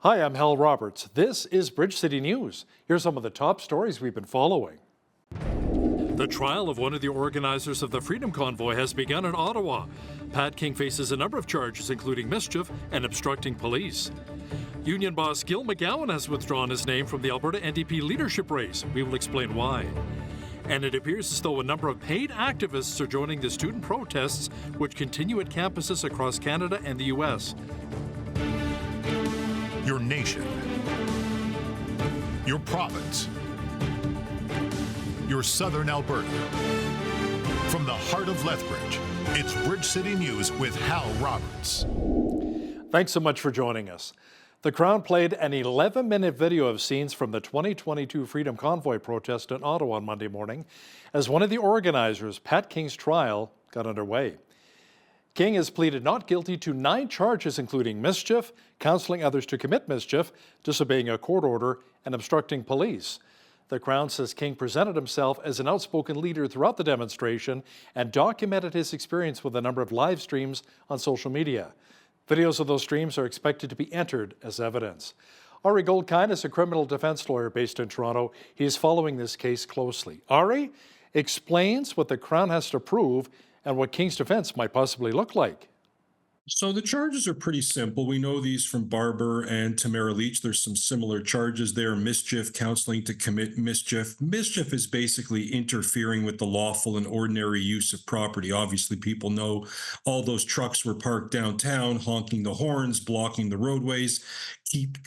Hi, I'm Hal Roberts. This is Bridge City News. Here's some of the top stories we've been following. The trial of one of the organizers of the Freedom Convoy has begun in Ottawa. Pat King faces a number of charges, including mischief and obstructing police. Union boss Gil McGowan has withdrawn his name from the Alberta NDP leadership race. We will explain why. And it appears as though a number of paid activists are joining the student protests, which continue at campuses across Canada and the U.S. Your nation, your province, your southern Alberta. From the heart of Lethbridge, it's Bridge City News with Hal Roberts. Thanks so much for joining us. The Crown played an 11-minute video of scenes from the 2022 Freedom Convoy protest in Ottawa on Monday morning as one of the organizers, Pat King's trial, got underway. King has pleaded not guilty to 9 charges, including mischief, counseling others to commit mischief, disobeying a court order, and obstructing police. The Crown says King presented himself as an outspoken leader throughout the demonstration and documented his experience with a number of live streams on social media. Videos of those streams are expected to be entered as evidence. Ari Goldkind is a criminal defense lawyer based in Toronto. He is following this case closely. Ari explains what the Crown has to prove and what King's defense might possibly look like. So the charges are pretty simple. We know these from Barber and Tamara Leach. There's some similar charges there. Mischief, counseling to commit mischief. Mischief is basically interfering with the lawful and ordinary use of property. Obviously, people know all those trucks were parked downtown, honking the horns, blocking the roadways,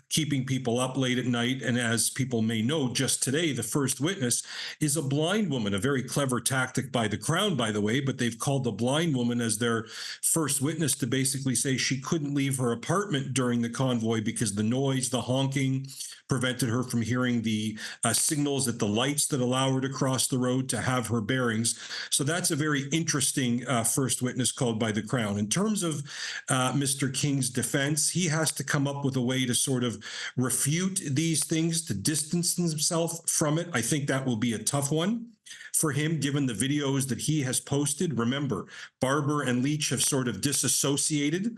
keeping people up late at night. And as people may know, just today, the first witness is a blind woman, a very clever tactic by the Crown, by the way, but they've called the blind woman as their first witness to basically say she couldn't leave her apartment during the convoy because the noise, the honking, prevented her from hearing the signals at the lights that allow her to cross the road to have her bearings. So that's a very interesting first witness called by the Crown. In terms of Mr. King's defense, he has to come up with a way to sort of refute these things, to distance himself from it. I think that will be a tough one for him, given the videos that he has posted. Remember, Barber and Leach have sort of disassociated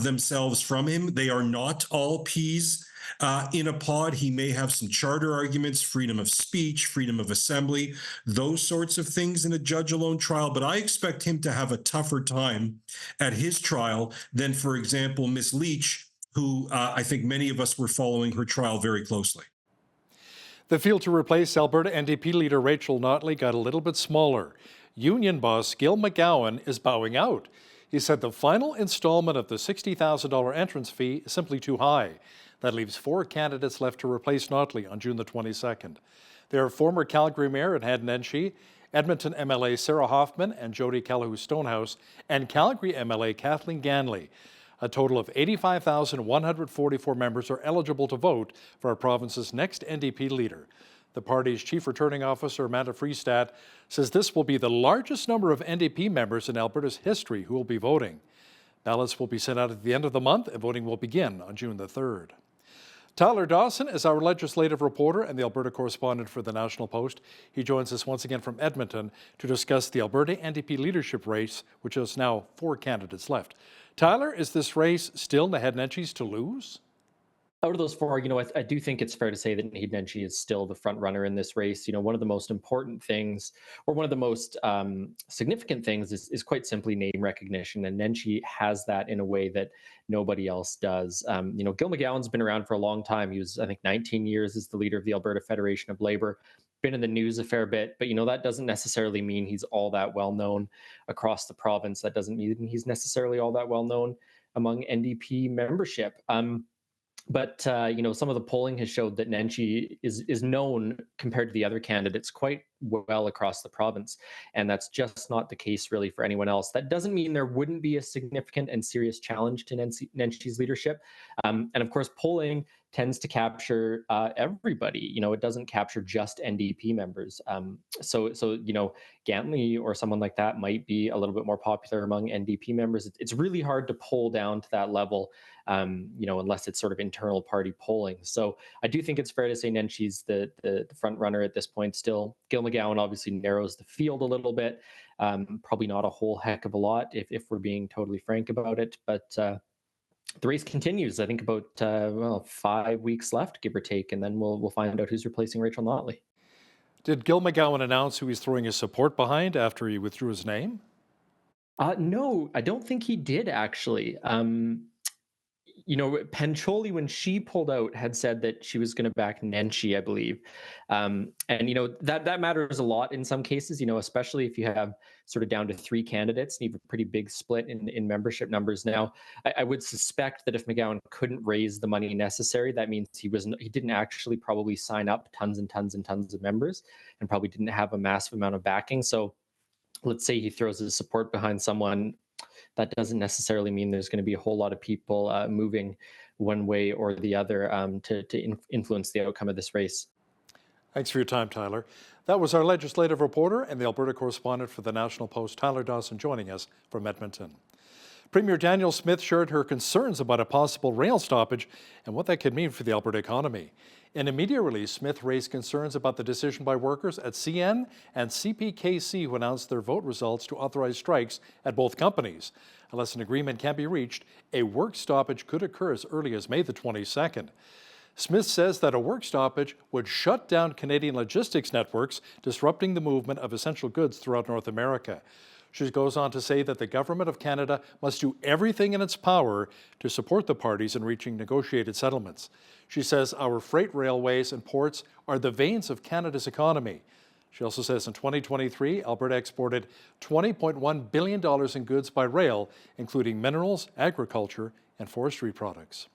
themselves from him. They are not all peas in a pod. He may have some charter arguments, freedom of speech, freedom of assembly, those sorts of things in a judge-alone trial. But I expect him to have a tougher time at his trial than, for example, Miss Leach, who I think many of us were following her trial very closely. The field to replace Alberta NDP leader Rachel Notley got a little bit smaller. Union boss Gil McGowan is bowing out. He said the final installment of the $60,000 entrance fee is simply too high. That leaves 4 candidates left to replace Notley on June the 22nd. They are former Calgary Mayor Ed Nenshi, Edmonton MLA Sarah Hoffman and Jody Calahoo-Stonehouse, and Calgary MLA Kathleen Ganley. A total of 85,144 members are eligible to vote for our province's next NDP leader. The party's chief returning officer, Amanda Freestadt, says this will be the largest number of NDP members in Alberta's history who will be voting. Ballots will be sent out at the end of the month, and voting will begin on June the 3rd. Tyler Dawson is our legislative reporter and the Alberta correspondent for the National Post. He joins us once again from Edmonton to discuss the Alberta NDP leadership race, which has now 4 candidates left. Tyler, is this race still Naheed Nenshi's to lose? Out of those 4, I do think it's fair to say that Naheed Nenshi is still the front runner in this race. One of the most important things, or one of the most significant things, is quite simply name recognition, and Nenshi has that in a way that nobody else does. Gil McGowan's been around for a long time. He was, I think, 19 years as the leader of the Alberta Federation of Labor. Been in the news a fair bit, but that doesn't necessarily mean he's all that well known across the province. That doesn't mean he's necessarily all that well known among NDP membership. But some of the polling has showed that Nenshi is known compared to the other candidates quite well across the province, and that's just not the case really for anyone else. That doesn't mean there wouldn't be a significant and serious challenge to Nenshi's leadership, and of course polling tends to capture everybody. It doesn't capture just NDP members. So Gantley or someone like that might be a little bit more popular among NDP members. It's really hard to poll down to that level, unless it's sort of internal party polling. So I do think it's fair to say Nenshi's the front runner at this point still. Gil McGowan obviously narrows the field a little bit, probably not a whole heck of a lot if we're being totally frank about it, but the race continues. I think about 5 weeks left, give or take, and then we'll find out who's replacing Rachel Notley. Did Gil McGowan announce who he's throwing his support behind after he withdrew his name? No, I don't think he did actually. Pancholi, when she pulled out, had said that she was going to back Nenshi, I believe. And that matters a lot in some cases, especially if you have sort of down to 3 candidates and you have a pretty big split in membership numbers. Now, I would suspect that if McGowan couldn't raise the money necessary, that means he didn't actually probably sign up tons and tons and tons of members and probably didn't have a massive amount of backing. So let's say he throws his support behind someone, that doesn't necessarily mean there's going to be a whole lot of people moving one way or the other to influence the outcome of this race. Thanks for your time, Tyler. That was our legislative reporter and the Alberta correspondent for the National Post, Tyler Dawson, joining us from Edmonton. Premier Danielle Smith shared her concerns about a possible rail stoppage and what that could mean for the Alberta economy. In a media release, Smith raised concerns about the decision by workers at CN and CPKC who announced their vote results to authorize strikes at both companies. Unless an agreement can be reached, a work stoppage could occur as early as May the 22nd. Smith says that a work stoppage would shut down Canadian logistics networks, disrupting the movement of essential goods throughout North America. She goes on to say that the Government of Canada must do everything in its power to support the parties in reaching negotiated settlements. She says our freight railways and ports are the veins of Canada's economy. She also says in 2023, Alberta exported $20.1 billion in goods by rail, including minerals, agriculture, and forestry products.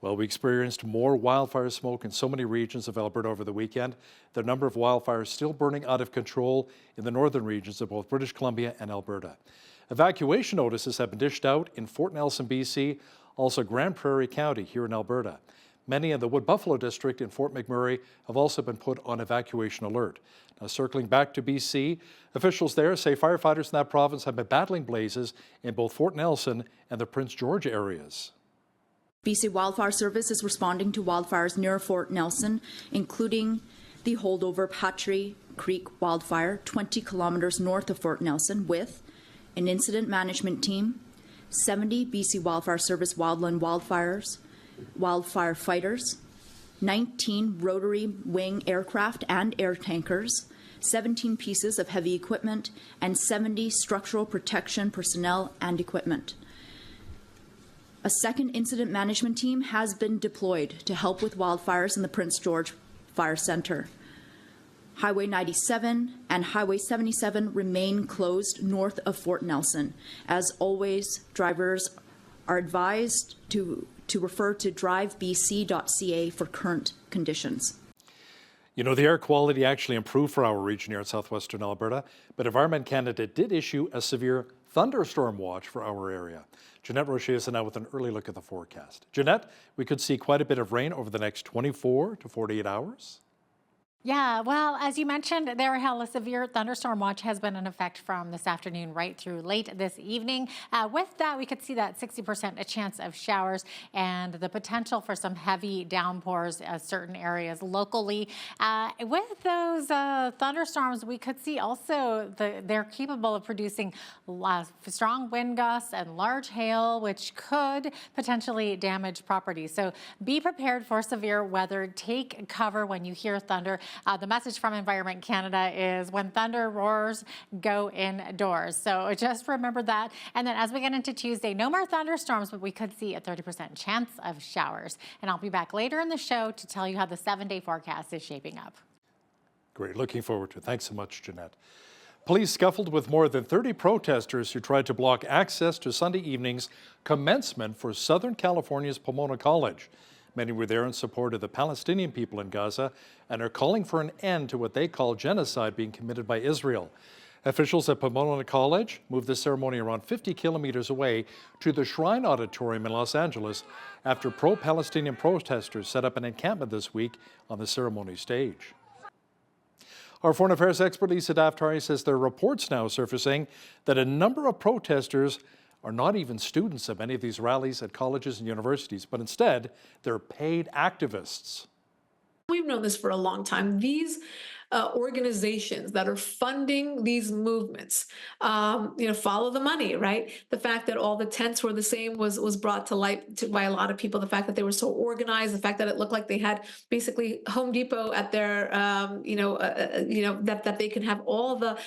Well, we experienced more wildfire smoke in so many regions of Alberta over the weekend. The number of wildfires still burning out of control in the northern regions of both British Columbia and Alberta. Evacuation notices have been dished out in Fort Nelson, BC, also Grand Prairie County here in Alberta. Many in the Wood Buffalo district in Fort McMurray have also been put on evacuation alert. Now, circling back to BC, officials there say firefighters in that province have been battling blazes in both Fort Nelson and the Prince George areas. BC Wildfire Service is responding to wildfires near Fort Nelson, including the holdover Patry Creek wildfire 20 kilometers north of Fort Nelson, with an incident management team, 70 BC Wildfire Service wildland wildfire fighters, 19 rotary wing aircraft and air tankers, 17 pieces of heavy equipment, and 70 structural protection personnel and equipment. A second incident management team has been deployed to help with wildfires in the Prince George Fire Centre. Highway 97 and Highway 77 remain closed north of Fort Nelson. As always, drivers are advised to refer to drivebc.ca for current conditions. You know, the air quality actually improved for our region here in southwestern Alberta, but Environment Canada did issue a severe thunderstorm watch for our area. Jeanette Rocher is now with an early look at the forecast. Jeanette, we could see quite a bit of rain over the next 24 to 48 hours. Yeah, well, as you mentioned, a severe thunderstorm watch has been in effect from this afternoon right through late this evening. With that, we could see that 60% a chance of showers and the potential for some heavy downpours in certain areas locally. With those thunderstorms, we could see also they're capable of producing strong wind gusts and large hail, which could potentially damage property. So be prepared for severe weather. Take cover when you hear thunder. The message from Environment Canada is when thunder roars, go indoors. So just remember that. And then as we get into Tuesday, no more thunderstorms, but we could see a 30% chance of showers. And I'll be back later in the show to tell you how the 7-day forecast is shaping up. Great. Looking forward to it. Thanks so much, Jeanette. Police scuffled with more than 30 protesters who tried to block access to Sunday evening's commencement for Southern California's Pomona College. Many were there in support of the Palestinian people in Gaza and are calling for an end to what they call genocide being committed by Israel. Officials at Pomona College moved the ceremony around 50 kilometers away to the Shrine Auditorium in Los Angeles after pro-Palestinian protesters set up an encampment this week on the ceremony stage. Our foreign affairs expert Lisa Daftari says there are reports now surfacing that a number of protesters are not even students of many of these rallies at colleges and universities, but instead they're paid activists. We've known this for a long time. These organizations that are funding these movements, follow the money, right? The fact that all the tents were the same was brought to light by a lot of people. The fact that they were so organized, the fact that it looked like they had basically Home Depot at their, that they can have all the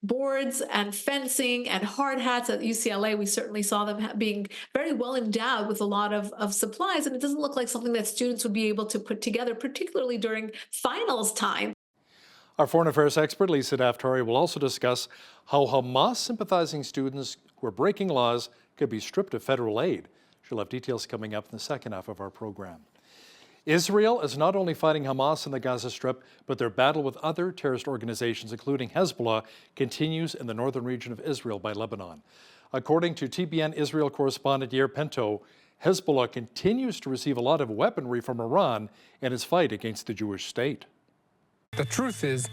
boards and fencing and hard hats. At UCLA, we certainly saw them being very well endowed with a lot of supplies, and it doesn't look like something that students would be able to put together, particularly during finals time. Our foreign affairs expert, Lisa Daftori, will also discuss how Hamas-sympathizing students who are breaking laws could be stripped of federal aid. She'll have details coming up in the second half of our program. Israel is not only fighting Hamas in the Gaza Strip, but their battle with other terrorist organizations, including Hezbollah, continues in the northern region of Israel by Lebanon. According to TBN Israel correspondent Yair Pinto, Hezbollah continues to receive a lot of weaponry from Iran in its fight against the Jewish state. The truth is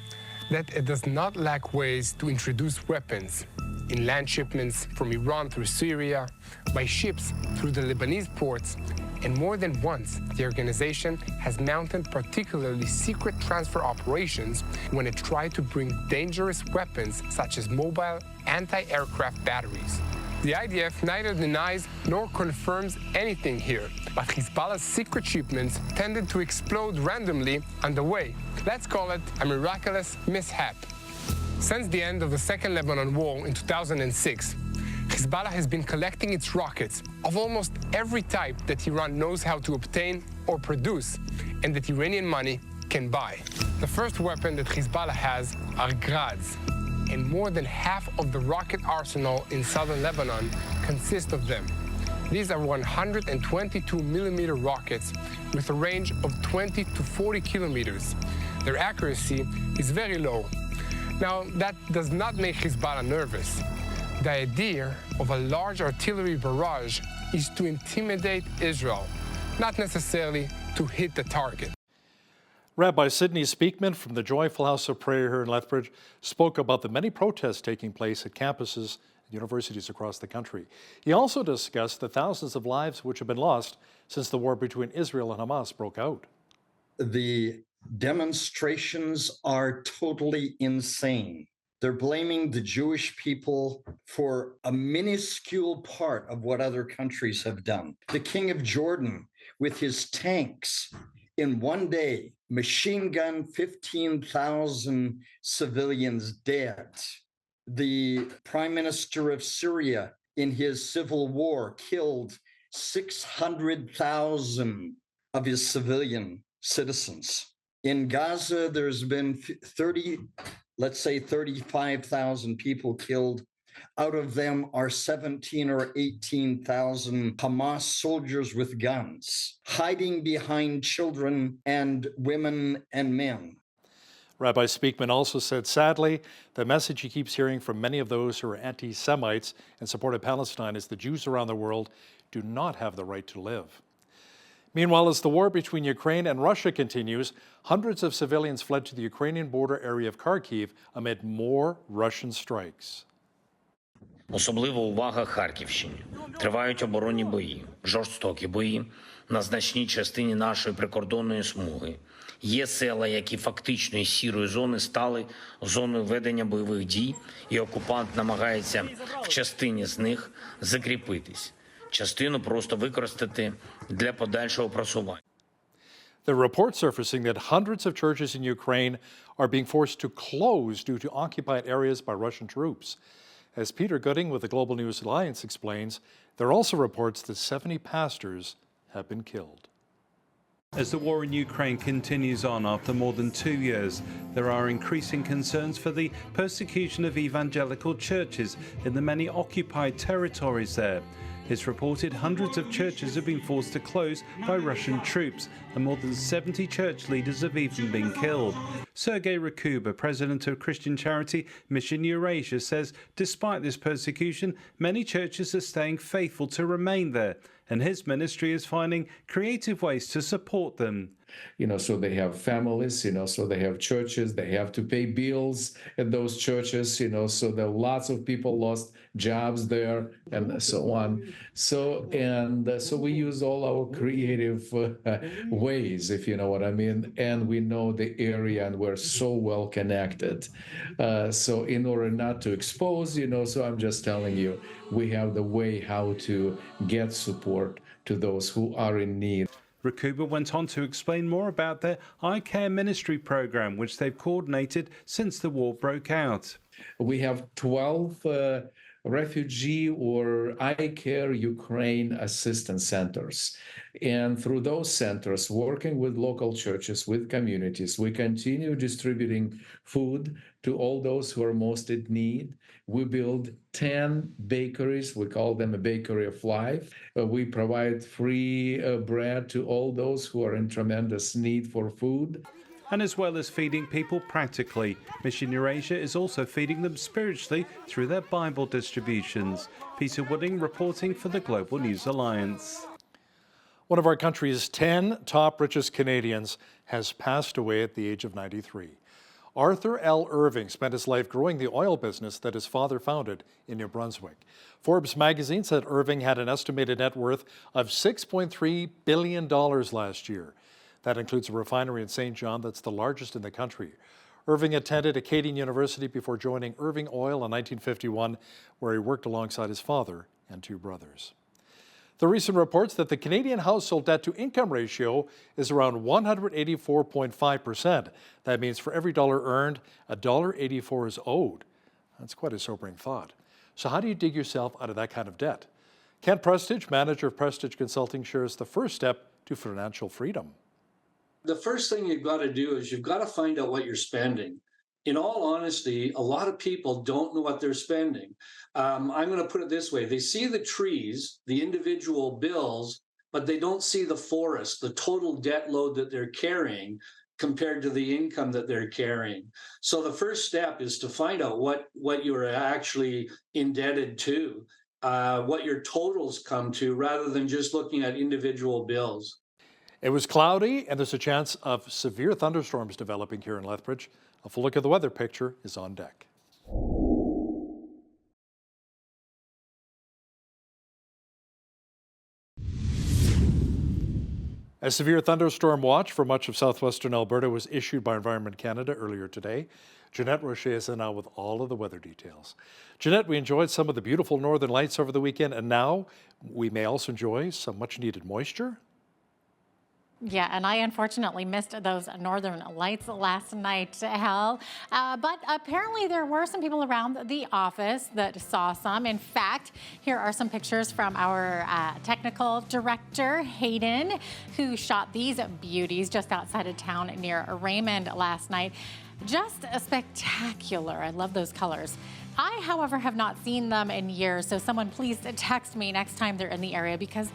that it does not lack ways to introduce weapons in land shipments from Iran through Syria, by ships through the Lebanese ports, and more than once, the organization has mounted particularly secret transfer operations when it tried to bring dangerous weapons such as mobile anti-aircraft batteries. The IDF neither denies nor confirms anything here, but Hezbollah's secret shipments tended to explode randomly on the way. Let's call it a miraculous mishap. Since the end of the Second Lebanon War in 2006, Hezbollah has been collecting its rockets of almost every type that Iran knows how to obtain or produce, and that Iranian money can buy. The first weapon that Hezbollah has are Grads, and more than half of the rocket arsenal in southern Lebanon consists of them. These are 122-millimeter rockets with a range of 20 to 40 kilometers. Their accuracy is very low. Now, that does not make Hezbollah nervous. The idea of a large artillery barrage is to intimidate Israel, not necessarily to hit the target. Rabbi Sidney Speakman from the Joyful House of Prayer here in Lethbridge spoke about the many protests taking place at campuses and universities across the country. He also discussed the thousands of lives which have been lost since the war between Israel and Hamas broke out. The demonstrations are totally insane. They're blaming the Jewish people for a minuscule part of what other countries have done. The King of Jordan, with his tanks, in one day, machine gun 15,000 civilians dead. The Prime Minister of Syria, in his civil war, killed 600,000 of his civilian citizens. In Gaza, there's been 35,000 people killed. Out of them are 17 or 18,000 Hamas soldiers with guns, hiding behind children and women and men. Rabbi Speakman also said, sadly, the message he keeps hearing from many of those who are anti-Semites and support of Palestine is the Jews around the world do not have the right to live. Meanwhile, as the war between Ukraine and Russia continues, hundreds of civilians fled to the Ukrainian border area of Kharkiv amid more Russian strikes. Особлива увага Харківщині. Тривають оборонні бої, жорстокі бої на значній частині нашої прикордонної смуги. Є села, які фактично із сірої зони стали зоною ведення бойових дій, і окупант намагається в частині з них закріпитись. Частину просто використати для подальшого просування. The report surfacing that hundreds of churches in Ukraine are being forced to close due to occupied areas by Russian troops. As Peter Gooding with the Global News Alliance explains, there are also reports that 70 pastors have been killed. As the war in Ukraine continues on after more than 2 years, there are increasing concerns for the persecution of evangelical churches in the many occupied territories there. It's reported hundreds of churches have been forced to close by Russian troops, and more than 70 church leaders have even been killed. Sergei Rakuba, president of Christian charity Mission Eurasia, says despite this persecution, many churches are staying faithful to remain there, and his ministry is finding creative ways to support them. so they have families, so they have churches, they have to pay bills at those churches, so there are lots of people lost jobs there and so on. So we use all our creative ways, if you know what I mean, and we know the area and we're so well connected. So in order not to expose, so I'm just telling you, we have the way how to get support to those who are in need. Rakuba went on to explain more about their eye care ministry program, which they've coordinated since the war broke out. We have 12 refugee or eye care Ukraine assistance centers. And through those centers, working with local churches, with communities, we continue distributing food to all those who are most in need. We build 10 bakeries. We call them a bakery of life. We provide free bread to all those who are in tremendous need for food. And as well as feeding people practically, Mission Eurasia is also feeding them spiritually through their Bible distributions. Peter Wooding reporting for the Global News Alliance. One of our country's 10 top richest Canadians has passed away at the age of 93. Arthur L. Irving spent his life growing the oil business that his father founded in New Brunswick. Forbes magazine said Irving had an estimated net worth of $6.3 billion last year. That includes a refinery in St. John that's the largest in the country. Irving attended Acadian University before joining Irving Oil in 1951, where he worked alongside his father and two brothers. The recent reports that the Canadian household debt-to-income ratio is around 184.5%. That means for every dollar earned, $1.84 is owed. That's quite a sobering thought. So how do you dig yourself out of that kind of debt? Kent Prestige, manager of Prestige Consulting, shares the first step to financial freedom. The first thing you've got to do is you've got to find out what you're spending. In all honesty, a lot of people don't know what they're spending. I'm going to put it this way. They see the trees, the individual bills, but they don't see the forest, the total debt load that they're carrying compared to the income that they're carrying. So the first step is to find out what you're actually indebted to, what your totals come to, rather than just looking at individual bills. It was cloudy, and there's a chance of severe thunderstorms developing here in Lethbridge. A full look at the weather picture is on deck. A severe thunderstorm watch for much of southwestern Alberta was issued by Environment Canada earlier today. Jeanette Rocher is in now with all of the weather details. Jeanette, we enjoyed some of the beautiful northern lights over the weekend, and now we may also enjoy some much needed moisture. Yeah, and I unfortunately missed those northern lights last night, Hal. But apparently there were some people around the office that saw some. In fact, here are some pictures from our technical director, Hayden, who shot these beauties just outside of town near Raymond last night. Just spectacular. I love those colors. I, however, have not seen them in years, so someone please text me next time they're in the area, because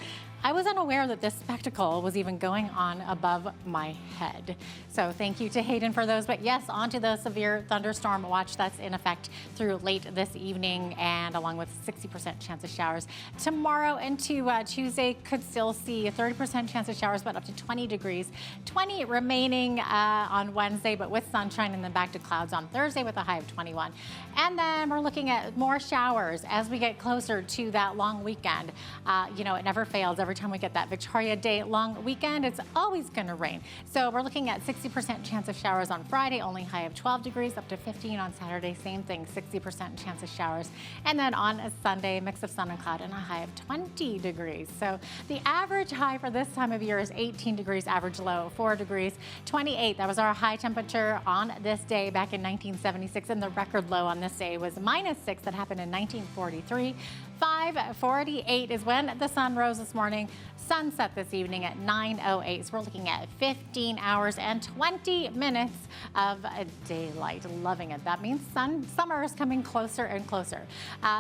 I was unaware that this spectacle was even going on above my head. So thank you to Hayden for those. But yes, on to the severe thunderstorm watch that's in effect through late this evening, and along with 60% chance of showers. Tomorrow into Tuesday could still see a 30% chance of showers, but up to 20 degrees. 20 remaining on Wednesday, but with sunshine, and then back to clouds on Thursday with a high of 21. And then we're looking at more showers as we get closer to that long weekend. You know, it never fails. Every time we get that Victoria Day long weekend, it's always going to rain. So we're looking at 60% chance of showers on Friday, only high of 12 degrees, up to 15 on Saturday, same thing, 60% chance of showers. And then on a Sunday, mix of sun and cloud and a high of 20 degrees. So the average high for this time of year is 18 degrees, average low 4 degrees. 28, that was our high temperature on this day back in 1976, and the record low on this day was -6 that happened in 1943. 5:48 is when the sun rose this morning. Sunset this evening at 9:08. So we're looking at 15 hours and 20 minutes of daylight. Loving it. That means summer is coming closer and closer.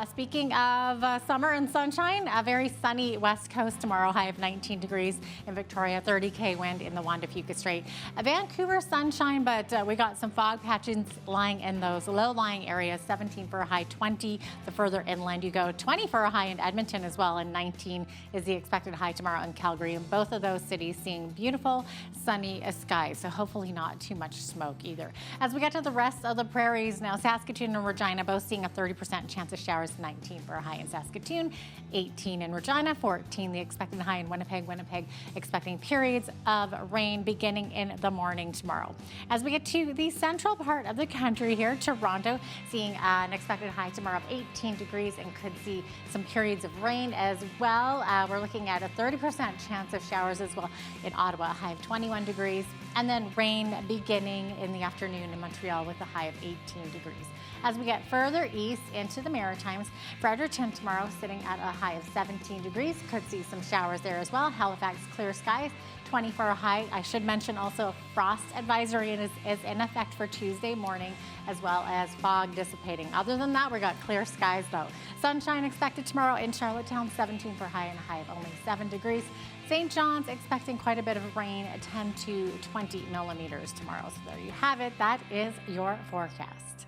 Speaking of summer and sunshine, a very sunny west coast tomorrow, high of 19 degrees in Victoria, 30 wind in the Juan de Fuca Strait. Vancouver sunshine, but we got some fog patches lying in those low-lying areas. 17 for a high, 20 the further inland you go, 20 for a high. high in Edmonton as well, and 19 is the expected high tomorrow in Calgary. And both of those cities seeing beautiful sunny skies, so hopefully not too much smoke either. As we get to the rest of the prairies now, Saskatoon and Regina both seeing a 30% chance of showers, 19 for a high in Saskatoon, 18 in Regina, 14 the expected high in Winnipeg. Winnipeg expecting periods of rain beginning in the morning tomorrow. As we get to the central part of the country here, Toronto seeing an expected high tomorrow of 18 degrees and could see some periods of rain as well. We're looking at a 30% chance of showers as well in Ottawa, a high of 21 degrees, and then rain beginning in the afternoon in Montreal with a high of 18 degrees. As we get further east into the Maritimes, Fredericton tomorrow sitting at a high of 17 degrees. Could see some showers there as well. Halifax, clear skies, 20 for a high. I should mention also a frost advisory is in effect for Tuesday morning, as well as fog dissipating. Other than that, we got clear skies though. Sunshine expected tomorrow in Charlottetown, 17 for high and a high of only 7 degrees. St. John's expecting quite a bit of rain, 10 to 20 millimeters tomorrow. So there you have it. That is your forecast.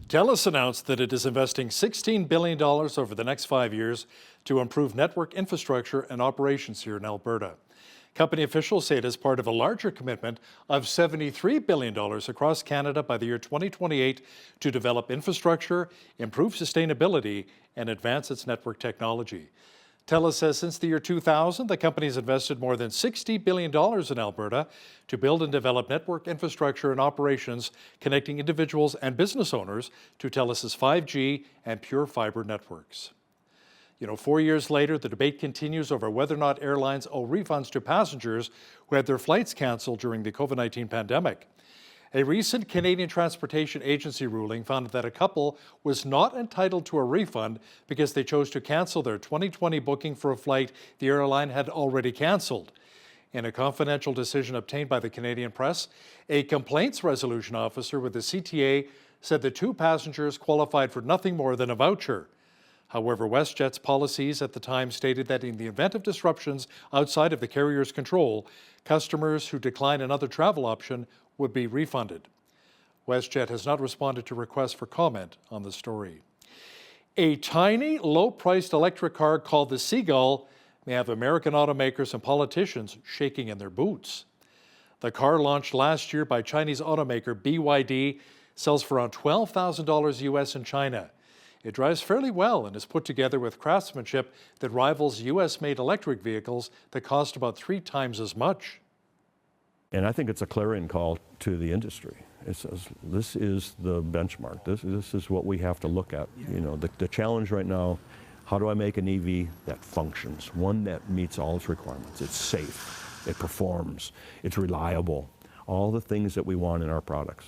TELUS announced that it is investing $16 billion over the next 5 years to improve network infrastructure and operations here in Alberta. Company officials say it is part of a larger commitment of $73 billion across Canada by the year 2028 to develop infrastructure, improve sustainability, and advance its network technology. TELUS says since the year 2000, the company has invested more than $60 billion in Alberta to build and develop network infrastructure and operations connecting individuals and business owners to TELUS's 5G and pure fiber networks. 4 years later, the debate continues over whether or not airlines owe refunds to passengers who had their flights canceled during the COVID-19 pandemic. A recent Canadian Transportation Agency ruling found that a couple was not entitled to a refund because they chose to cancel their 2020 booking for a flight the airline had already canceled. In a confidential decision obtained by the Canadian press, a complaints resolution officer with the CTA said the two passengers qualified for nothing more than a voucher. However, WestJet's policies at the time stated that in the event of disruptions outside of the carrier's control, customers who decline another travel option would be refunded. WestJet has not responded to requests for comment on the story. A tiny, low-priced electric car called the Seagull may have American automakers and politicians shaking in their boots. The car, launched last year by Chinese automaker BYD, sells for around $12,000 US in China. It drives fairly well and is put together with craftsmanship that rivals US-made electric vehicles that cost about 3 times as much. And I think it's a clarion call to the industry. It says, this is the benchmark. This is what we have to look at. The challenge right now, how do I make an EV that functions? One that meets all its requirements. It's safe, it performs, it's reliable, all the things that we want in our products.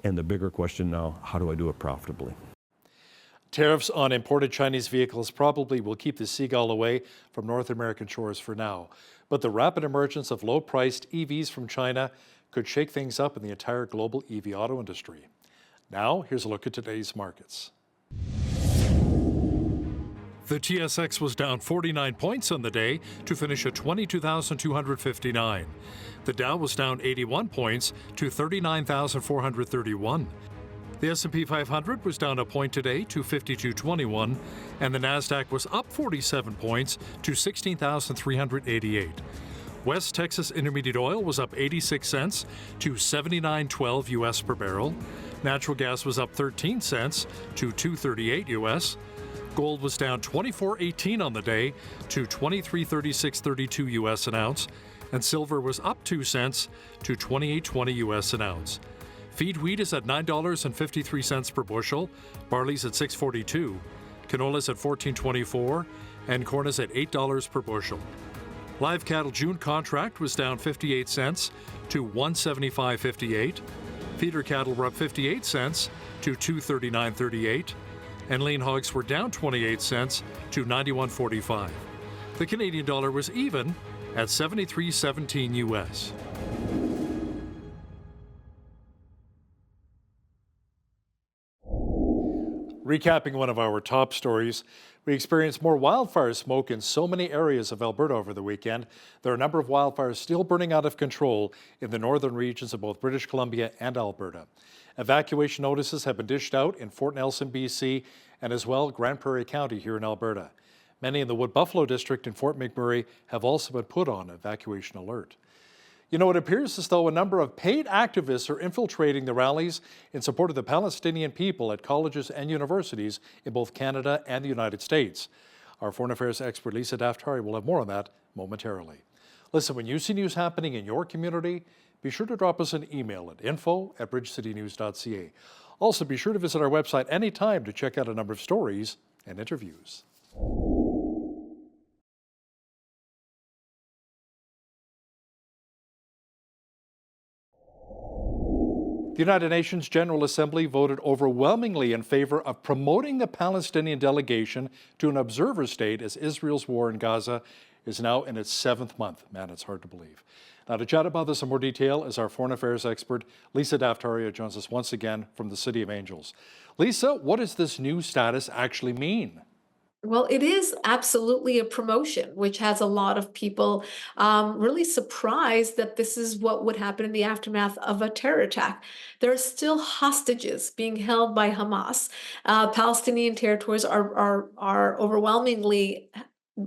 And the bigger question now, how do I do it profitably? Tariffs on imported Chinese vehicles probably will keep the Seagull away from North American shores for now. But the rapid emergence of low-priced EVs from China could shake things up in the entire global EV auto industry. Now, here's a look at today's markets. The TSX was down 49 points on the day to finish at 22,259. The Dow was down 81 points to 39,431. The S&P 500 was down a point today to 5221, and the Nasdaq was up 47 points to 16,388. West Texas Intermediate Oil was up 86 cents to 79.12 US per barrel. Natural gas was up 13 cents to 238 US. Gold was down 24.18 on the day to 23.3632 US an ounce, and silver was up 2 cents to 28.20 US an ounce. Feed wheat is at $9.53 per bushel, barley's at $6.42, canola's at $14.24, and corn is at $8 per bushel. Live cattle June contract was down 58 cents to $175.58. Feeder cattle were up 58 cents to $239.38, and lean hogs were down 28 cents to $91.45. The Canadian dollar was even at 73.17 US. Recapping one of our top stories, we experienced more wildfire smoke in so many areas of Alberta over the weekend. There are a number of wildfires still burning out of control in the northern regions of both British Columbia and Alberta. Evacuation notices have been dished out in Fort Nelson, BC, and as well Grand Prairie County here in Alberta. Many in the Wood Buffalo district in Fort McMurray have also been put on evacuation alert. You know, it appears as though a number of paid activists are infiltrating the rallies in support of the Palestinian people at colleges and universities in both Canada and the United States. Our foreign affairs expert Lisa Daftari will have more on that momentarily. Listen, when you see news happening in your community, be sure to drop us an email at info@bridgecitynews.ca. Also, be sure to visit our website anytime to check out a number of stories and interviews. The United Nations General Assembly voted overwhelmingly in favor of promoting the Palestinian delegation to an observer state as Israel's war in Gaza is now in its 7th month. Man, it's hard to believe. Now, to chat about this in more detail is our foreign affairs expert, Lisa Daftari, joins us once again from the City of Angels. Lisa, what does this new status actually mean? Well, it is absolutely a promotion, which has a lot of people really surprised that this is what would happen in the aftermath of a terror attack. There are still hostages being held by Hamas. Palestinian territories are overwhelmingly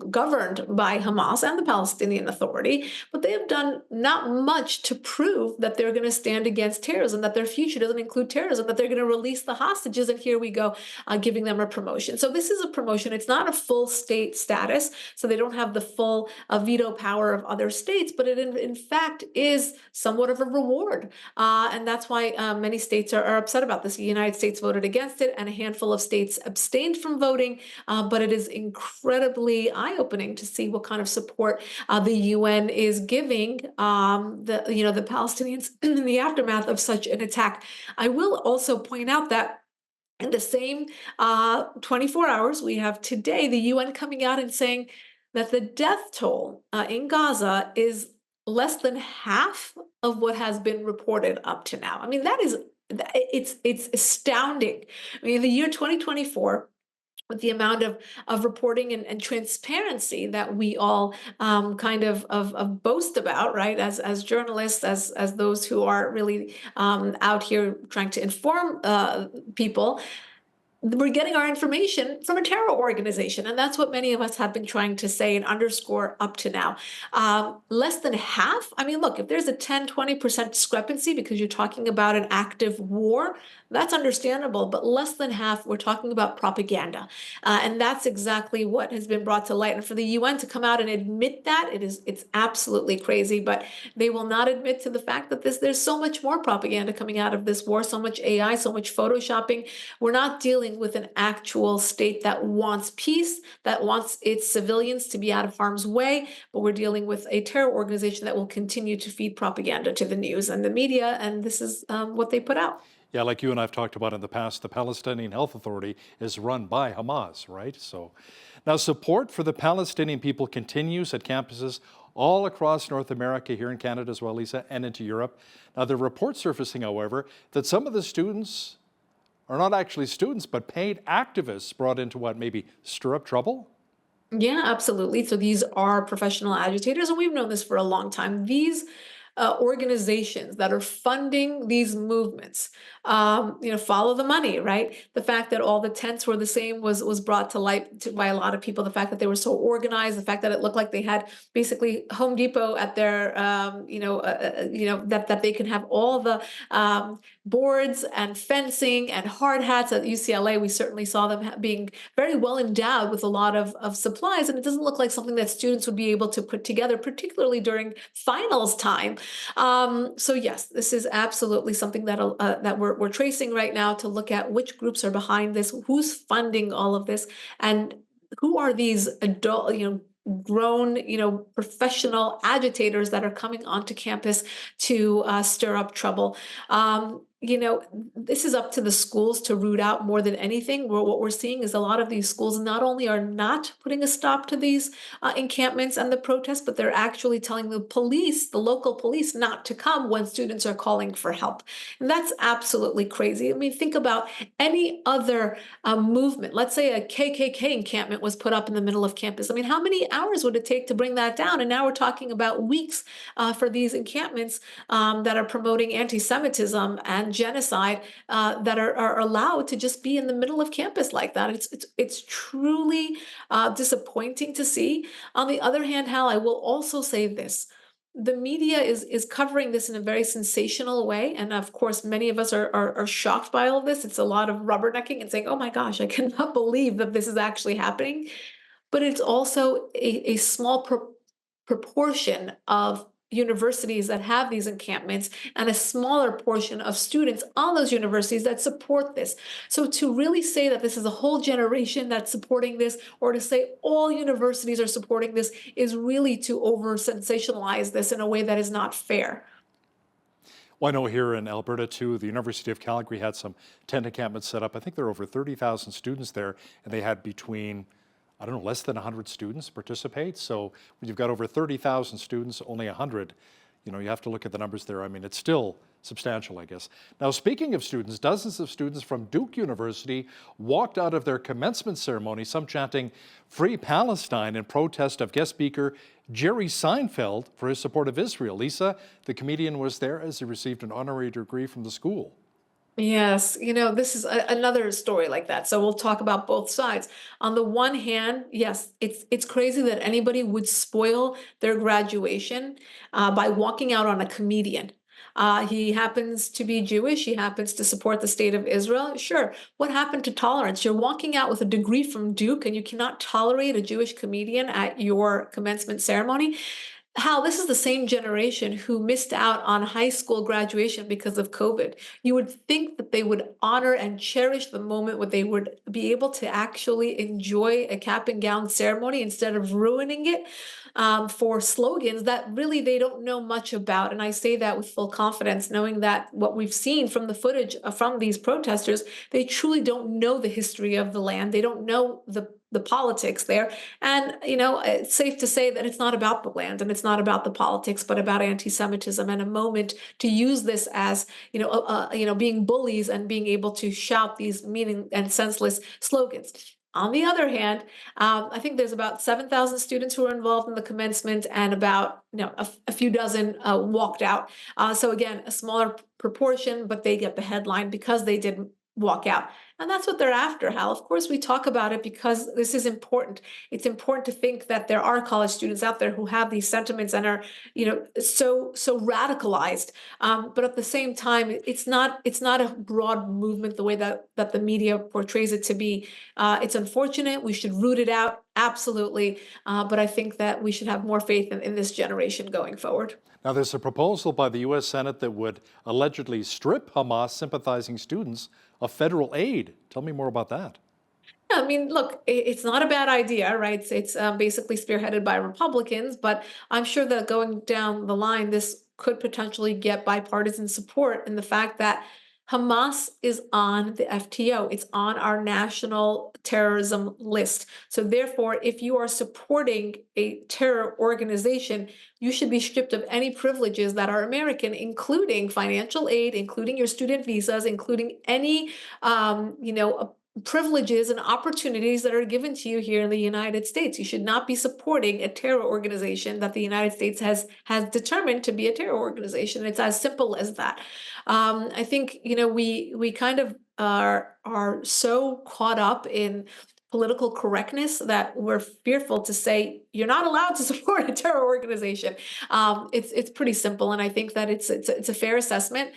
governed by Hamas and the Palestinian Authority, but they have done not much to prove that they're going to stand against terrorism, that their future doesn't include terrorism, that they're going to release the hostages. And here we go, giving them a promotion. So this is a promotion. It's not a full state status, so they don't have the full veto power of other states, but it in fact is somewhat of a reward. And that's why many states are upset about this. The United States voted against it, and a handful of states abstained from voting, but it is incredibly eye-opening to see what kind of support the UN is giving the Palestinians in the aftermath of such an attack. I will also point out that in the same 24 hours, we have today the UN coming out and saying that the death toll in Gaza is less than half of what has been reported up to now. I mean, it's astounding. I mean, in the year 2024, with the amount of reporting and transparency that we all kind of boast about, right? As journalists, as those who are really out here trying to inform people, we're getting our information from a terror organization. And that's what many of us have been trying to say and underscore up to now. Less than half. I mean, look, if there's a 10-20% discrepancy because you're talking about an active war, that's understandable. But less than half, we're talking about propaganda. And that's exactly what has been brought to light. And for the UN to come out and admit that, it's absolutely crazy. But they will not admit to the fact that there's so much more propaganda coming out of this war, so much AI, so much photoshopping. We're not dealing with an actual state that wants peace, that wants its civilians to be out of harm's way, but we're dealing with a terror organization that will continue to feed propaganda to the news and the media, and this is what they put out. Yeah, like you and I've talked about in the past, the Palestinian Health Authority is run by Hamas, right? So now support for the Palestinian people continues at campuses all across North America, here in Canada as well, Lisa, and into Europe. Now, there are reports surfacing, however, that some of the students are not actually students, but paid activists brought in to what, maybe stir up trouble? Yeah, absolutely. So these are professional agitators, and we've known this for a long time. These organizations that are funding these movements, follow the money, right? The fact that all the tents were the same was brought to light by a lot of people. The fact that they were so organized, the fact that it looked like they had basically Home Depot at their, that they can have all the boards and fencing and hard hats at UCLA. We certainly saw them being very well endowed with a lot of supplies, and it doesn't look like something that students would be able to put together, particularly during finals time. So yes, this is absolutely something that we're tracing right now to look at which groups are behind this, who's funding all of this, and who are these adult, grown, professional agitators that are coming onto campus to stir up trouble. This is up to the schools to root out more than anything. What we're seeing is a lot of these schools not only are not putting a stop to these encampments and the protests, but they're actually telling the police, the local police, not to come when students are calling for help. And that's absolutely crazy. I mean, think about any other movement. Let's say a KKK encampment was put up in the middle of campus. I mean, how many hours would it take to bring that down? And now we're talking about weeks for these encampments that are promoting anti-Semitism and and genocide that are allowed to just be in the middle of campus like that. It's truly disappointing to see. On the other hand, Hal, I will also say this. The media is covering this in a very sensational way. And of course, many of us are shocked by all of this. It's a lot of rubbernecking and saying, oh my gosh, I cannot believe that this is actually happening. But it's also a small proportion of universities that have these encampments and a smaller portion of students on those universities that support this. So to really say that this is a whole generation that's supporting this, or to say all universities are supporting this, is really to over sensationalize this in a way that is not fair. Well, I know here in Alberta too, the University of Calgary had some tent encampments set up. I think there are over 30,000 students there, and they had between, I don't know, less than 100 students participate. So when you've got over 30,000 students, only 100, you have to look at the numbers there. I mean, it's still substantial, I guess. Now, speaking of students, dozens of students from Duke University walked out of their commencement ceremony, some chanting "Free Palestine" in protest of guest speaker Jerry Seinfeld for his support of Israel. Lisa, the comedian, was there as he received an honorary degree from the school. Yes, this is another story like that. So we'll talk about both sides. On the one hand, yes, it's crazy that anybody would spoil their graduation by walking out on a comedian. He happens to be Jewish. He happens to support the state of Israel. Sure. What happened to tolerance? You're walking out with a degree from Duke and you cannot tolerate a Jewish comedian at your commencement ceremony. Hal, this is the same generation who missed out on high school graduation because of COVID. You would think that they would honor and cherish the moment where they would be able to actually enjoy a cap and gown ceremony instead of ruining it for slogans that really they don't know much about. And I say that with full confidence, knowing that what we've seen from the footage from these protesters, they truly don't know the history of the land. They don't know the politics there. And, it's safe to say that it's not about the land and it's not about the politics, but about anti-Semitism and a moment to use this as, being bullies and being able to shout these meaning and senseless slogans. On the other hand, I think there's about 7,000 students who are involved in the commencement and about a few dozen walked out. So again, a smaller proportion, but they get the headline because they didn't walk out. And that's what they're after, Hal. Of course, we talk about it because this is important. It's important to think that there are college students out there who have these sentiments and are, so radicalized. But at the same time, it's not a broad movement the way that the media portrays it to be. It's unfortunate. We should root it out, absolutely. But I think that we should have more faith in this generation going forward. Now, there's a proposal by the U.S. Senate that would allegedly strip Hamas sympathizing students of federal aid. Tell me more about that. I mean, look, it's not a bad idea, right? It's basically spearheaded by Republicans, but I'm sure that going down the line, this could potentially get bipartisan support in the fact that Hamas is on the FTO. It's on our national terrorism list. So therefore, if you are supporting a terror organization, you should be stripped of any privileges that are American, including financial aid, including your student visas, including any, privileges and opportunities that are given to you here in the United States. You should not be supporting a terror organization that the United States has determined to be a terror organization. It's as simple as that. I think we kind of are so caught up in political correctness that we're fearful to say you're not allowed to support a terror organization. It's pretty simple, and I think that it's a fair assessment.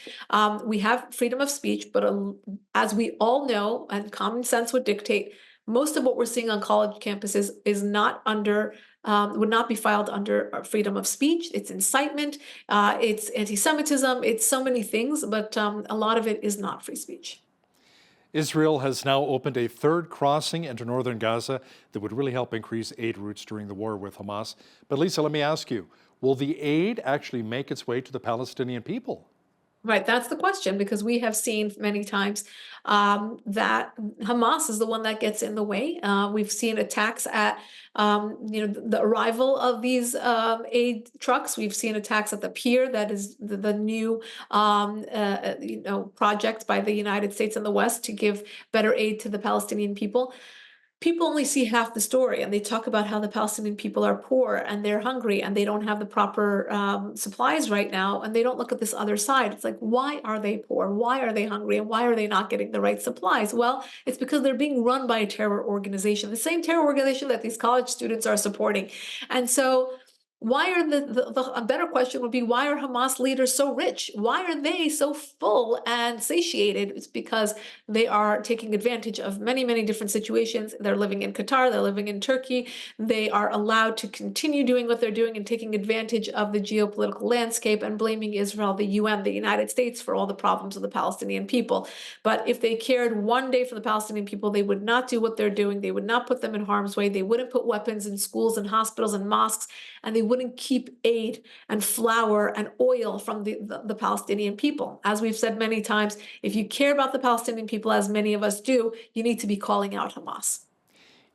We have freedom of speech, but as we all know, and common sense would dictate, most of what we're seeing on college campuses is not under. Would not be filed under freedom of speech. It's incitement, it's anti-Semitism, it's so many things, but a lot of it is not free speech. Israel has now opened a third crossing into northern Gaza that would really help increase aid routes during the war with Hamas. But Lisa, let me ask you, will the aid actually make its way to the Palestinian people? Right, that's the question, because we have seen many times that Hamas is the one that gets in the way. We've seen attacks at the arrival of these aid trucks. We've seen attacks at the pier. That is the new project by the United States and the West to give better aid to the Palestinian people. people only see half the story, and they talk about how the Palestinian people are poor and they're hungry and they don't have the proper supplies right now, and they don't look at this other side. It's like, why are they poor? Why are they hungry? And why are they not getting the right supplies? Well, it's because they're being run by a terror organization, the same terror organization that these college students are supporting. And so why are a better question would be, why are Hamas leaders so rich? Why are they so full and satiated? It's because they are taking advantage of many, many different situations. They're living in Qatar, they're living in Turkey. They are allowed to continue doing what they're doing and taking advantage of the geopolitical landscape and blaming Israel, the UN, the United States for all the problems of the Palestinian people. But if they cared one day for the Palestinian people, they would not do what they're doing. They would not put them in harm's way. They wouldn't put weapons in schools and hospitals and mosques, and they wouldn't keep aid and flour and oil from the Palestinian people. As we've said many times, if you care about the Palestinian people, as many of us do, you need to be calling out Hamas.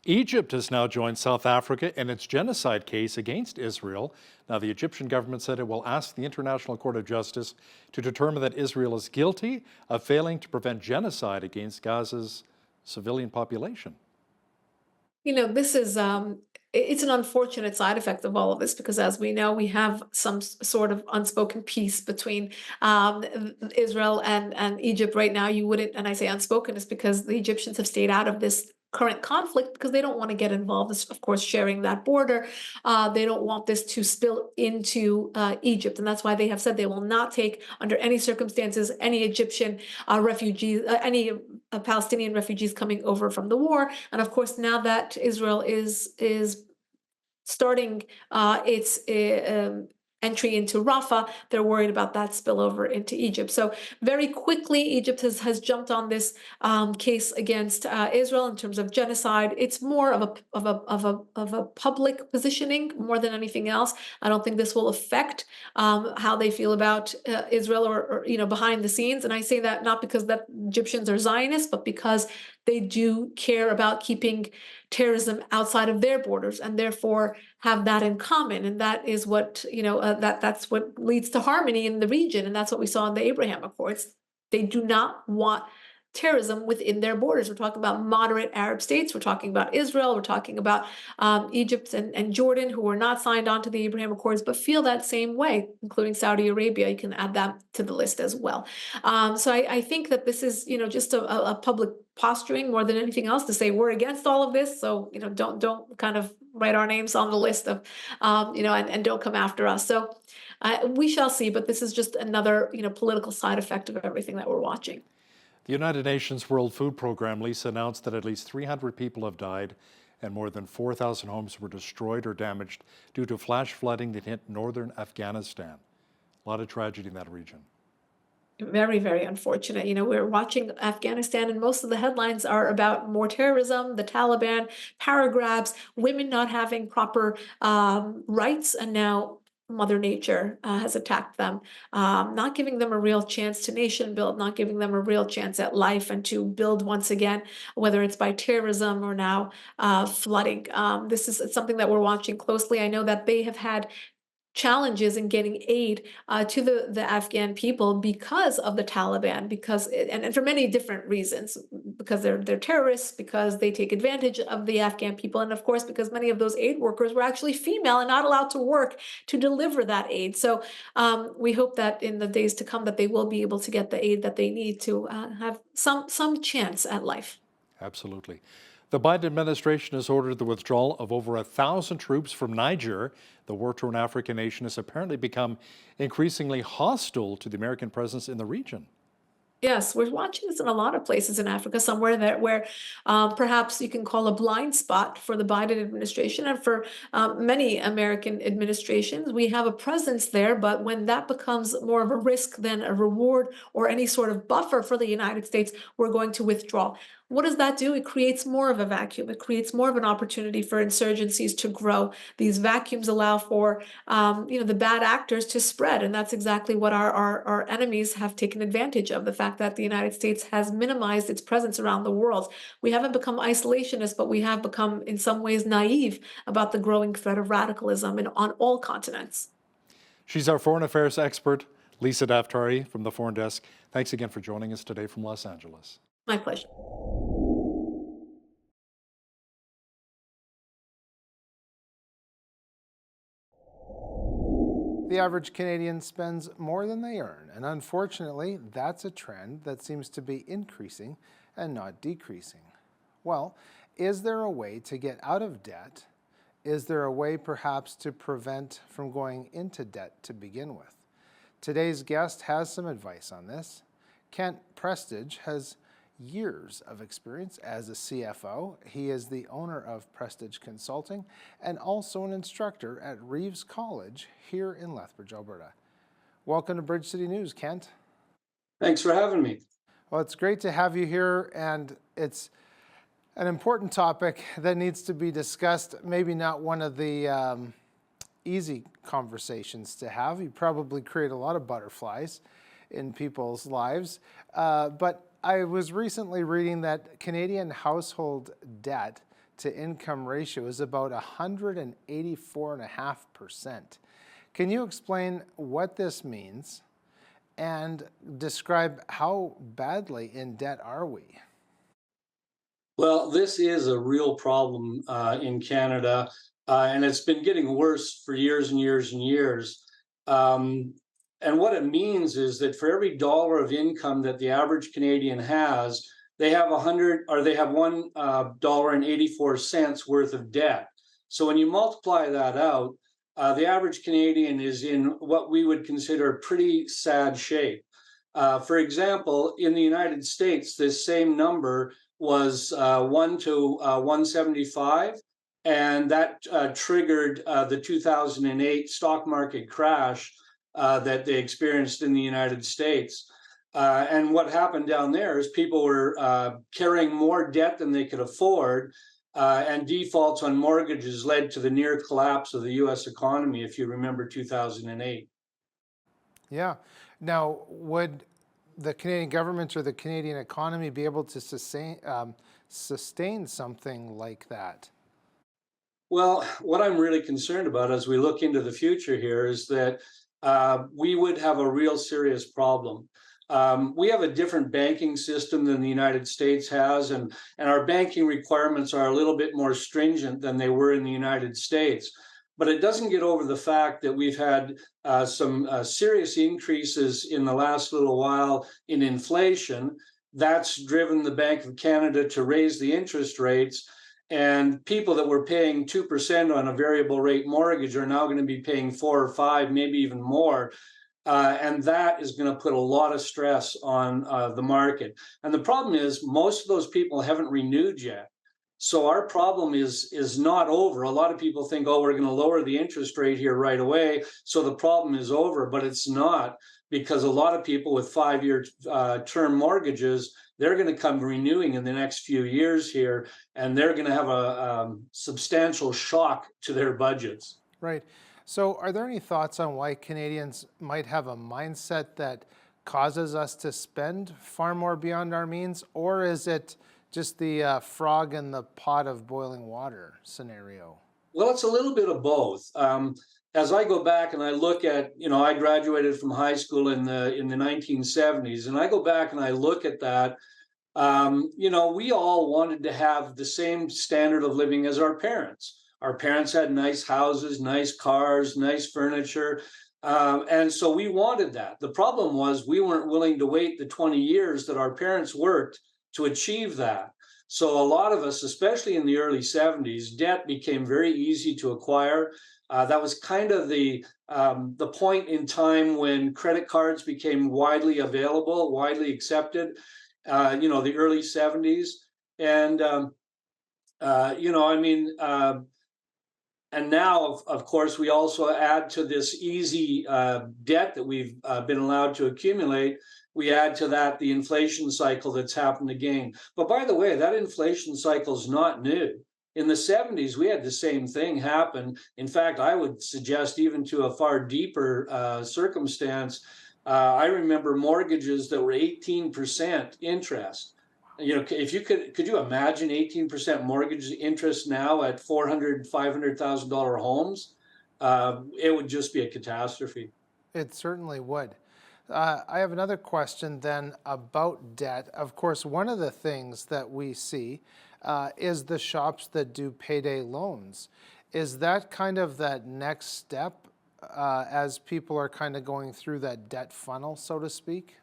Egypt has now joined South Africa in its genocide case against Israel. Now, the Egyptian government said it will ask the International Court of Justice to determine that Israel is guilty of failing to prevent genocide against Gaza's civilian population. You know, this is it's an unfortunate side effect of all of this, because as we know, we have some sort of unspoken peace between Israel and Egypt right now. You wouldn't, and I say unspoken is because the Egyptians have stayed out of this current conflict because they don't want to get involved. This, of course, sharing that border. They don't want this to spill into Egypt, and that's why they have said they will not take, under any circumstances, any Egyptian refugees, any Palestinian refugees coming over from the war. And of course, now that Israel is starting its entry into Rafah, they're worried about that spillover into Egypt. So very quickly, Egypt has jumped on this case against Israel in terms of genocide. It's more of a public positioning more than anything else. I don't think this will affect how they feel about Israel or behind the scenes. And I say that not because that Egyptians are Zionists, but because they do care about keeping terrorism outside of their borders, and therefore have that in common. And that is what, that's what leads to harmony in the region. And that's what we saw in the Abraham Accords. They do not want terrorism within their borders. We're talking about moderate Arab states. We're talking about Israel. We're talking about Egypt and Jordan, who were not signed on to the Abraham Accords, but feel that same way, including Saudi Arabia. You can add that to the list as well. So I think that this is, just a public posturing more than anything else to say we're against all of this. So, don't kind of write our names on the list of, and don't come after us. So we shall see. But this is just another, political side effect of everything that we're watching. The United Nations World Food Program, Lisa, announced that at least 300 people have died and more than 4,000 homes were destroyed or damaged due to flash flooding that hit northern Afghanistan. A lot of tragedy in that region. Very, very unfortunate. We're watching Afghanistan, and most of the headlines are about more terrorism, the Taliban, power grabs, women not having proper rights, and now Mother Nature has attacked them, not giving them a real chance to nation build, not giving them a real chance at life and to build once again, whether it's by terrorism or now flooding. This is something that we're watching closely. I know that they have had challenges in getting aid to the Afghan people because of the Taliban, and for many different reasons, because they're terrorists, because they take advantage of the Afghan people, and of course because many of those aid workers were actually female and not allowed to work to deliver that aid. So we hope that in the days to come that they will be able to get the aid that they need to have some chance at life. Absolutely. The Biden administration has ordered the withdrawal of over 1,000 troops from Niger. The war-torn African nation has apparently become increasingly hostile to the American presence in the region. Yes, we're watching this in a lot of places in Africa, somewhere where perhaps you can call a blind spot for the Biden administration and for many American administrations. We have a presence there, but when that becomes more of a risk than a reward or any sort of buffer for the United States, we're going to withdraw. What does that do? It creates more of a vacuum. It creates more of an opportunity for insurgencies to grow. These vacuums allow for the bad actors to spread, and that's exactly what our enemies have taken advantage of. The fact that the United States has minimized its presence around the world. We haven't become isolationists, but we have become, in some ways, naive about the growing threat of radicalism on all continents. She's our foreign affairs expert, Lisa Daftari from the Foreign Desk. Thanks again for joining us today from Los Angeles. My pleasure. The average Canadian spends more than they earn, and unfortunately, that's a trend that seems to be increasing and not decreasing. Well, is there a way to get out of debt? Is there a way perhaps to prevent from going into debt to begin with? Today's guest has some advice on this. Kent Prestige has years of experience as a CFO. He is the owner of Prestige Consulting and also an instructor at Reeves College here in Lethbridge, Alberta. Welcome to Bridge City News, Kent. Thanks for having me. Well, it's great to have you here, and it's an important topic that needs to be discussed. Maybe not one of the easy conversations to have. You probably create a lot of butterflies in people's lives, but I was recently reading that Canadian household debt to income ratio is about 184.5%. Can you explain what this means and describe how badly in debt are we? Well, this is a real problem in Canada, and it's been getting worse for years and years and years. And what it means is that for every dollar of income that the average Canadian has, they have $1.84 worth of debt. So when you multiply that out, the average Canadian is in what we would consider pretty sad shape. For example, in the United States, this same number was 1 to 175, and that triggered the 2008 stock market crash that they experienced in the United States. And what happened down there is people were carrying more debt than they could afford, and defaults on mortgages led to the near collapse of the US economy, if you remember 2008. Yeah. Now, would the Canadian government or the Canadian economy be able to sustain something like that? Well, what I'm really concerned about as we look into the future here is that we would have a real serious problem. We have a different banking system than the United States has, and our banking requirements are a little bit more stringent than they were in the United States. But it doesn't get over the fact that we've had some serious increases in the last little while in inflation. That's driven the Bank of Canada to raise the interest rates. And people that were paying 2% on a variable rate mortgage are now going to be paying 4 or 5, maybe even more. And that is going to put a lot of stress on the market. And the problem is most of those people haven't renewed yet. So our problem is not over. A lot of people think, oh, we're going to lower the interest rate here right away, so the problem is over. But it's not, because a lot of people with 5-year term mortgages, they're going to come renewing in the next few years here, and they're going to have a substantial shock to their budgets. Right. So are there any thoughts on why Canadians might have a mindset that causes us to spend far more beyond our means, or is it just the frog in the pot of boiling water scenario? Well, it's a little bit of both. As I go back and I look at, I graduated from high school in the 1970s, and I go back and I look at that. We all wanted to have the same standard of living as our parents. Our parents had nice houses, nice cars, nice furniture. And so we wanted that. The problem was we weren't willing to wait the 20 years that our parents worked to achieve that. So a lot of us, especially in the early 70s, debt became very easy to acquire. That was kind of the point in time when credit cards became widely available, widely accepted, the early 70s. And, and now, of course, we also add to this easy debt that we've been allowed to accumulate. We add to that the inflation cycle that's happened again. But by the way, that inflation cycle is not new. In the 70s, we had the same thing happen. In fact, I would suggest even to a far deeper circumstance. I remember mortgages that were 18% interest. If you could you imagine 18% mortgage interest now at $400,000, $500,000 homes? It would just be a catastrophe. It certainly would. I have another question then about debt. Of course, one of the things that we see is the shops that do payday loans. Is that kind of that next step as people are kind of going through that debt funnel, so to speak?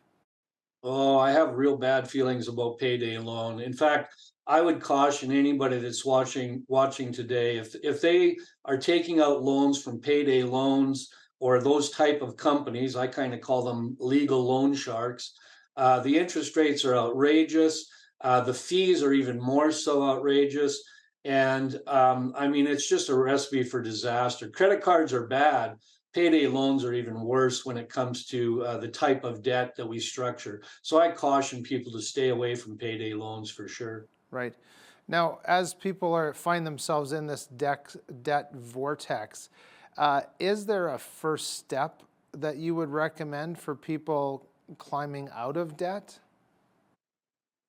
Oh, I have real bad feelings about payday loan. In fact, I would caution anybody that's watching today, if they are taking out loans from payday loans or those type of companies, I kind of call them legal loan sharks. The interest rates are outrageous. The fees are even more so outrageous. And I mean, it's just a recipe for disaster. Credit cards are bad. Payday loans are even worse when it comes to the type of debt that we structure. So I caution people to stay away from payday loans for sure. Right. Now, as people find themselves in this debt vortex, is there a first step that you would recommend for people climbing out of debt?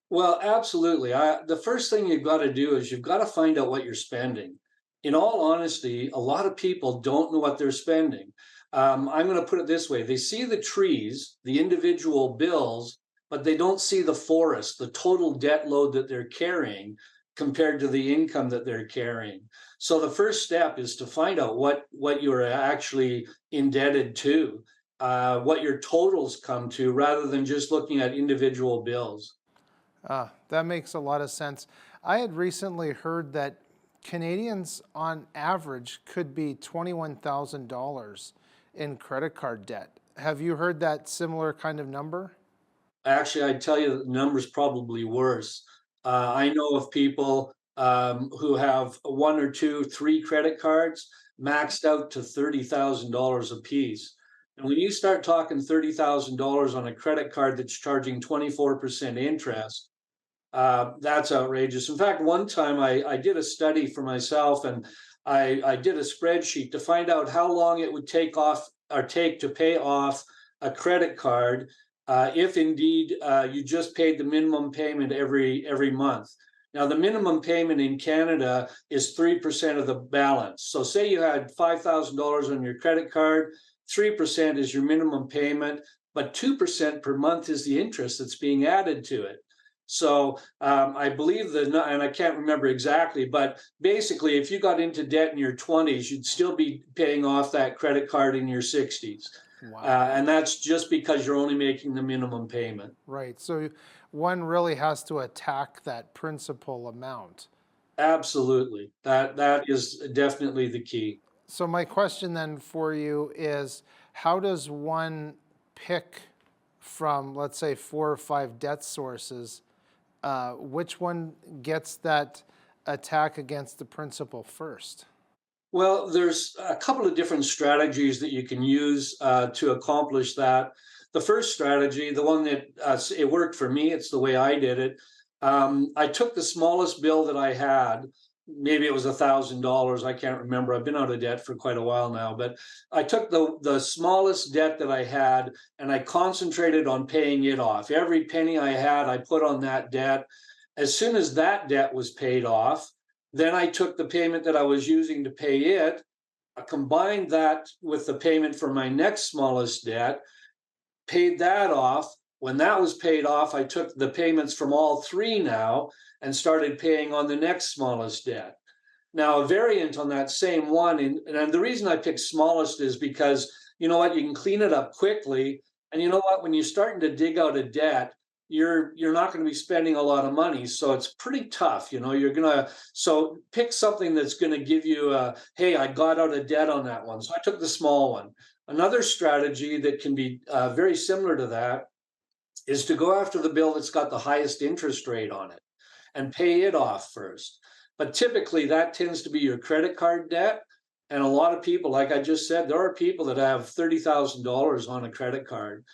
Well, absolutely. The first thing you've got to do is you've got to find out what you're spending. In all honesty, a lot of people don't know what they're spending. I'm going to put it this way: they see the trees, the individual bills, but they don't see the forest, the total debt load that they're carrying compared to the income that they're carrying. So the first step is to find out what you're actually indebted to, what your totals come to, rather than just looking at individual bills. That makes a lot of sense. I had recently heard that Canadians on average could be $21,000 in credit card debt. Have you heard that similar kind of number? Actually, I'd tell you that the number's probably worse. I know of people who have one or two, three credit cards maxed out to $30,000 a piece. And when you start talking $30,000 on a credit card that's charging 24% interest, that's outrageous. In fact, one time I did a study for myself, and I did a spreadsheet to find out how long it would take to pay off a credit card if indeed you just paid the minimum payment every month. Now, the minimum payment in Canada is 3% of the balance. So say you had $5,000 on your credit card, 3% is your minimum payment, but 2% per month is the interest that's being added to it. So I believe and I can't remember exactly, but basically, if you got into debt in your 20s, you'd still be paying off that credit card in your 60s. Wow. And that's just because you're only making the minimum payment. Right. So one really has to attack that principal amount. Absolutely. That is definitely the key. So my question then for you is, how does one pick from, let's say, 4 or 5 debt sources, which one gets that attack against the principal first? Well, there's a couple of different strategies that you can use to accomplish that. The first strategy, the one that it worked for me, it's the way I did it. I took the smallest bill that I had. Maybe it was $1,000. I can't remember. I've been out of debt for quite a while now, but I took the smallest debt that I had and I concentrated on paying it off. Every penny I had, I put on that debt. As soon as that debt was paid off, then I took the payment that I was using to pay it, I combined that with the payment for my next smallest debt, paid that off. When that was paid off, I took the payments from all three now and started paying on the next smallest debt. Now, a variant on that same one, and the reason I picked smallest is because, you know what, you can clean it up quickly. And you know what, when you're starting to dig out a debt, you're not going to be spending a lot of money, so it's pretty tough. So pick something that's going to give you hey, I got out of debt on that one, so I took the small one. Another strategy that can be very similar to that is to go after the bill that's got the highest interest rate on it and pay it off first. But typically that tends to be your credit card debt. And a lot of people, like I just said, there are people that have $30,000 on a credit card.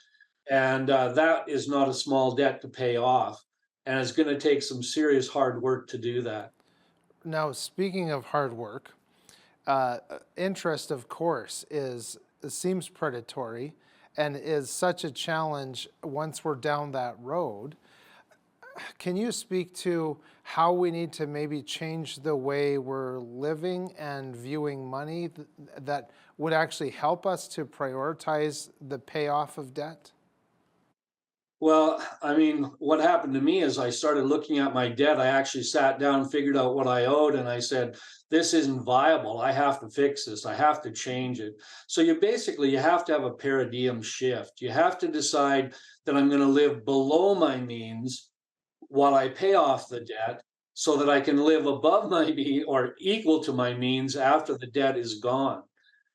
And that is not a small debt to pay off. And it's going to take some serious hard work to do that. Now, speaking of hard work, interest, of course, seems predatory and is such a challenge once we're down that road. Can you speak to how we need to maybe change the way we're living and viewing money that would actually help us to prioritize the payoff of debt? Well, I mean, what happened to me is I started looking at my debt. I actually sat down, figured out what I owed, and I said, this isn't viable. I have to fix this. I have to change it. So you have to have a paradigm shift. You have to decide that I'm going to live below my means while I pay off the debt so that I can live above my means or equal to my means after the debt is gone.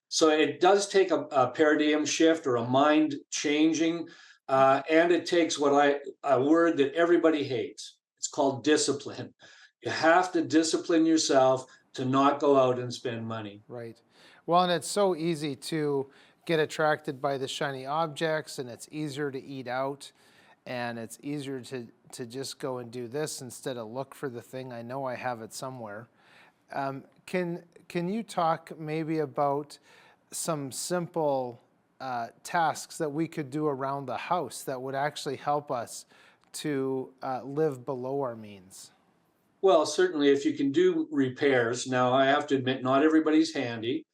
So it does take a paradigm shift or a mind changing, and it takes a word that everybody hates. It's called discipline. You have to discipline yourself to not go out and spend money. Right. Well, and it's so easy to get attracted by the shiny objects, and it's easier to eat out, and it's easier to just go and do this instead of look for the thing. I know I have it somewhere. Can you talk maybe about some simple tasks that we could do around the house that would actually help us to live below our means? Well, certainly if you can do repairs. Now, I have to admit, not everybody's handy.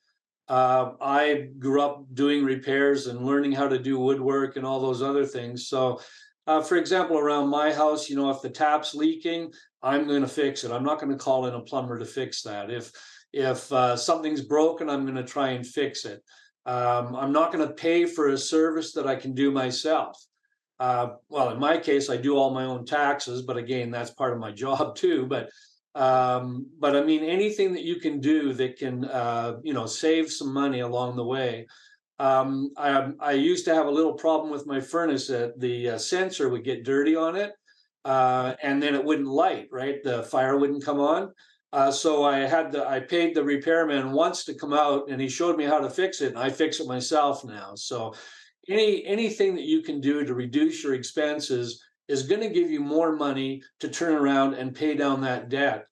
I grew up doing repairs and learning how to do woodwork and all those other things. So, for example, around my house, if the tap's leaking, I'm going to fix it. I'm not going to call in a plumber to fix that. If something's broken, I'm going to try and fix it. I'm not going to pay for a service that I can do myself. Well, in my case, I do all my own taxes, but again, that's part of my job too. But I mean, anything that you can do that can, save some money along the way. I used to have a little problem with my furnace that the sensor would get dirty on it, and then it wouldn't light, right? The fire wouldn't come on. So I paid the repairman once to come out, and he showed me how to fix it, and I fix it myself now. So anything that you can do to reduce your expenses is going to give you more money to turn around and pay down that debt.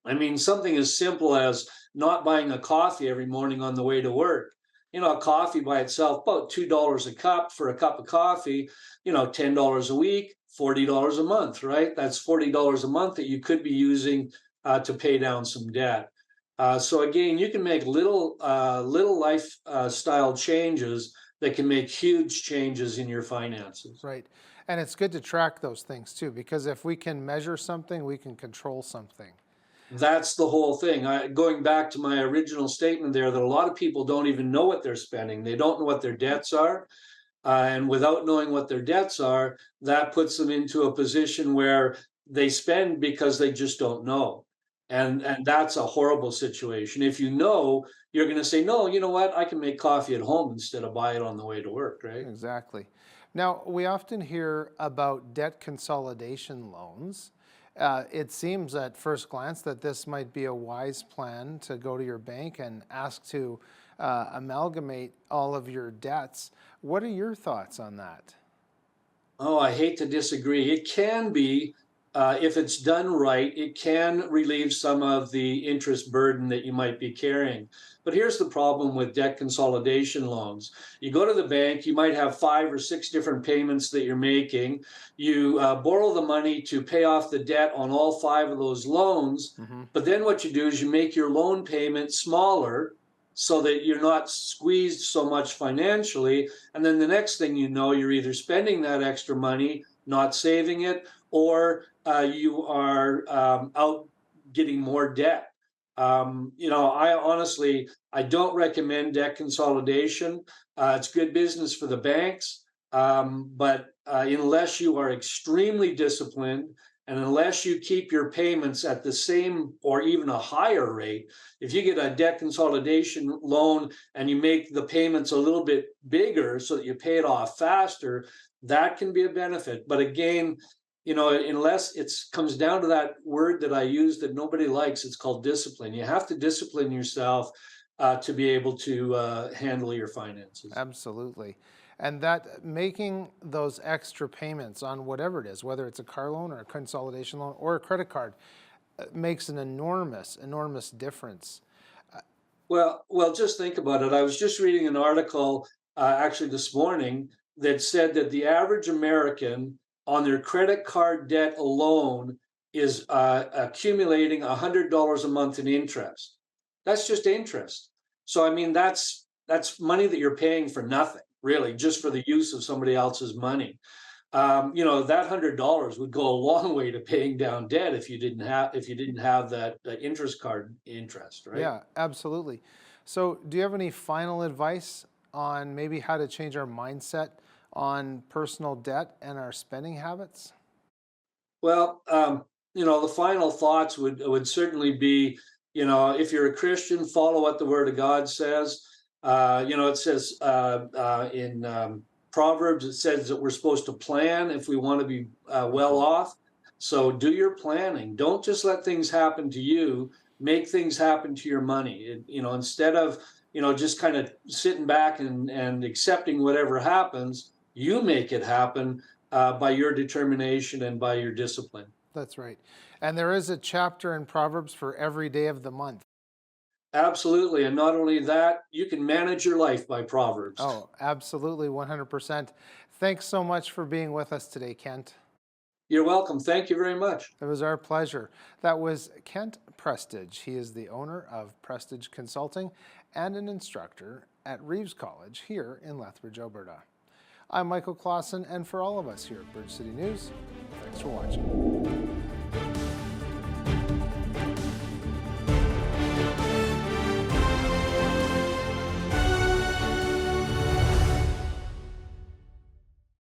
I mean, something as simple as not buying a coffee every morning on the way to work. A coffee by itself, about $2 a cup for a cup of coffee, $10 a week, $40 a month, right? That's $40 a month that you could be using to pay down some debt. So again, you can make little lifestyle changes that can make huge changes in your finances. Right. And it's good to track those things too, because if we can measure something, we can control something. That's the whole thing. Going back to my original statement there, that a lot of people don't even know what they're spending. They don't know what their debts are. And without knowing what their debts are, that puts them into a position where they spend because they just don't know. And that's a horrible situation. If you know, you're going to say, no, you know what? I can make coffee at home instead of buy it on the way to work, right? Exactly. Now, we often hear about debt consolidation loans. It seems at first glance that this might be a wise plan to go to your bank and ask to amalgamate all of your debts. What are your thoughts on that? Oh, I hate to disagree. It can be, if it's done right, it can relieve some of the interest burden that you might be carrying. But here's the problem with debt consolidation loans. You go to the bank, you might have 5 or 6 different payments that you're making. You borrow the money to pay off the debt on all 5 of those loans. But then what you do is you make your loan payment smaller so that you're not squeezed so much financially. And then the next thing you know, you're either spending that extra money, not saving it, or you are out getting more debt. I don't recommend debt consolidation. It's good business for the banks, but unless you are extremely disciplined and unless you keep your payments at the same or even a higher rate, if you get a debt consolidation loan and you make the payments a little bit bigger so that you pay it off faster, that can be a benefit. But again, unless it comes down to that word that I use that nobody likes, it's called discipline. You have to discipline yourself to be able to handle your finances. Absolutely. And that making those extra payments on whatever it is, whether it's a car loan or a consolidation loan or a credit card, makes an enormous difference. Well, just think about it. I was just reading an article actually this morning that said that the average American on their credit card debt alone is accumulating $100 a month in interest. That's just interest. So, I mean, that's money that you're paying for nothing, really, just for the use of somebody else's money. You know, that $100 would go a long way to paying down debt if you didn't have that interest card interest, right? Yeah, absolutely. So, do you have any final advice on maybe how to change our mindset on personal debt and our spending habits? Well, you know, the final thoughts would certainly be, you know, if you're a Christian, follow what the Word of God says. You know, it says in Proverbs, it says that we're supposed to plan if we want to be well off. So do your planning. Don't just let things happen to you. Make things happen to your money. You know, instead of, you know, just kind of sitting back and accepting whatever happens, you make it happen by your determination and by your discipline. That's right. And there is a chapter in Proverbs for every day of the month. Absolutely. And not only that, you can manage your life by Proverbs. Oh, absolutely, 100%. Thanks so much for being with us today, Kent. You're welcome. Thank you very much. It was our pleasure. That was Kent Prestige. He is the owner of Prestige Consulting and an instructor at Reeves College here in Lethbridge, Alberta. I'm Michael Clausen, and for all of us here at Bridge City News, thanks for watching.